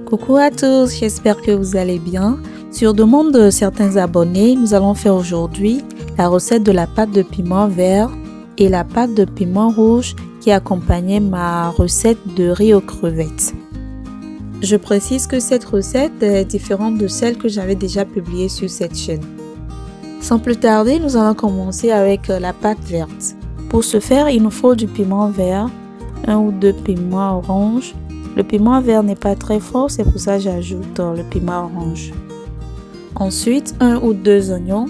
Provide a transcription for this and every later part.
Coucou à tous, j'espère que vous allez bien. Sur demande de certains abonnés, nous allons faire aujourd'hui la recette de la pâte de piment vert et la pâte de piment rouge qui accompagnait ma recette de riz aux crevettes. Je précise que cette recette est différente de celle que j'avais déjà publiée sur cette chaîne. Sans plus tarder, nous allons commencer avec la pâte verte. Pour ce faire, il nous faut du piment vert, 1 ou 2 piments orange. Le piment vert n'est pas très fort, c'est pour ça que j'ajoute le piment orange. Ensuite, 1 ou 2 oignons,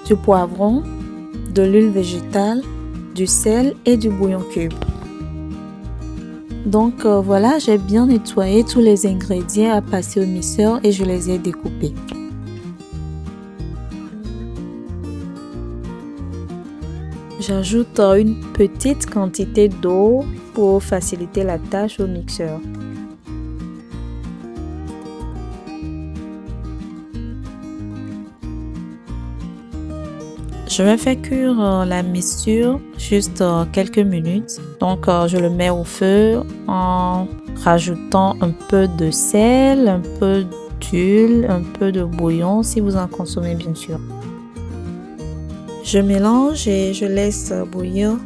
du poivron, de l'huile végétale, du sel et du bouillon cube. Donc voilà, j'ai bien nettoyé tous les ingrédients à passer au mixeur et je les ai découpés. J'ajoute une petite quantité d'eau pour faciliter la tâche au mixeur. Je vais faire cuire la mixture juste quelques minutes. Donc je le mets au feu en rajoutant un peu de sel, un peu d'huile, un peu de bouillon si vous en consommez bien sûr. Je mélange et je laisse bouillir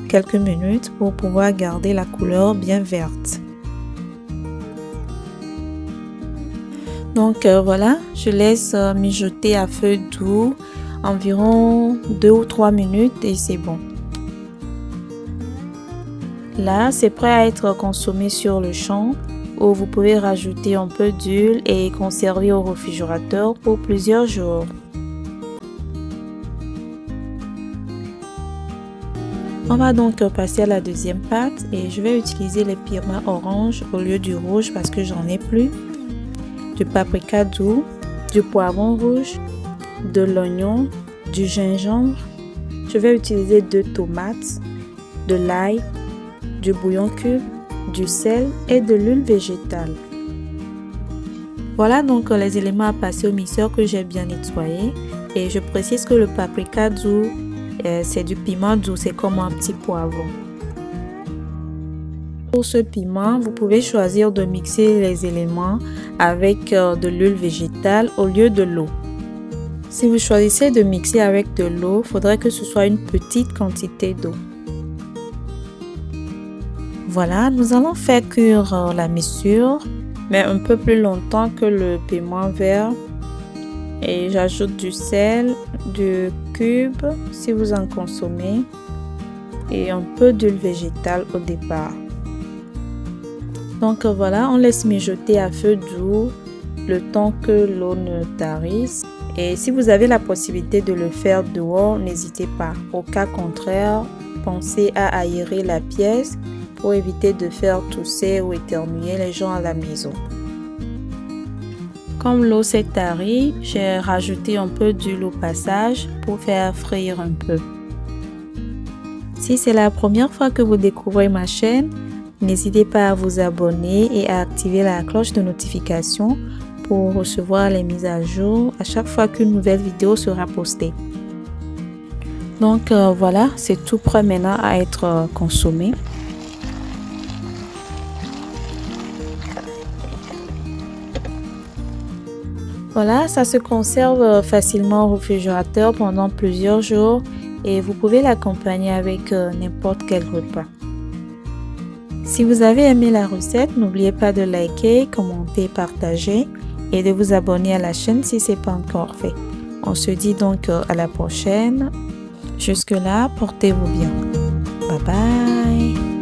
quelques minutes pour pouvoir garder la couleur bien verte. Donc voilà, je laisse mijoter à feu doux environ 2 ou 3 minutes et c'est bon. Là, c'est prêt à être consommé sur le champ ou vous pouvez rajouter un peu d'huile et conserver au réfrigérateur pour plusieurs jours. On va donc passer à la deuxième pâte et je vais utiliser les piments orange au lieu du rouge parce que j'en ai plus, du paprika doux, du poivron rouge, de l'oignon, du gingembre. Je vais utiliser 2 tomates, de l'ail, du bouillon cube, du sel et de l'huile végétale. Voilà donc les éléments à passer au mixeur que j'ai bien nettoyé et je précise que le paprika doux c'est du piment doux, c'est comme un petit poivron. Pour ce piment, vous pouvez choisir de mixer les éléments avec de l'huile végétale au lieu de l'eau. Si vous choisissez de mixer avec de l'eau, il faudrait que ce soit une petite quantité d'eau. Voilà, nous allons faire cuire la mixture, mais un peu plus longtemps que le piment vert. Et j'ajoute du sel, du cube si vous en consommez et un peu d'huile végétale au départ. Donc voilà, on laisse mijoter à feu doux le temps que l'eau ne tarisse. Et si vous avez la possibilité de le faire dehors, n'hésitez pas. Au cas contraire, pensez à aérer la pièce pour éviter de faire tousser ou éternuer les gens à la maison. Comme l'eau s'est tarie, j'ai rajouté un peu d'huile au passage pour faire frire un peu. Si c'est la première fois que vous découvrez ma chaîne, n'hésitez pas à vous abonner et à activer la cloche de notification pour recevoir les mises à jour à chaque fois qu'une nouvelle vidéo sera postée. Donc voilà, c'est tout prêt maintenant à être consommé. Voilà, ça se conserve facilement au réfrigérateur pendant plusieurs jours et vous pouvez l'accompagner avec n'importe quel repas. Si vous avez aimé la recette, n'oubliez pas de liker, commenter, partager et de vous abonner à la chaîne si ce n'est pas encore fait. On se dit donc à la prochaine. Jusque là, portez-vous bien. Bye bye.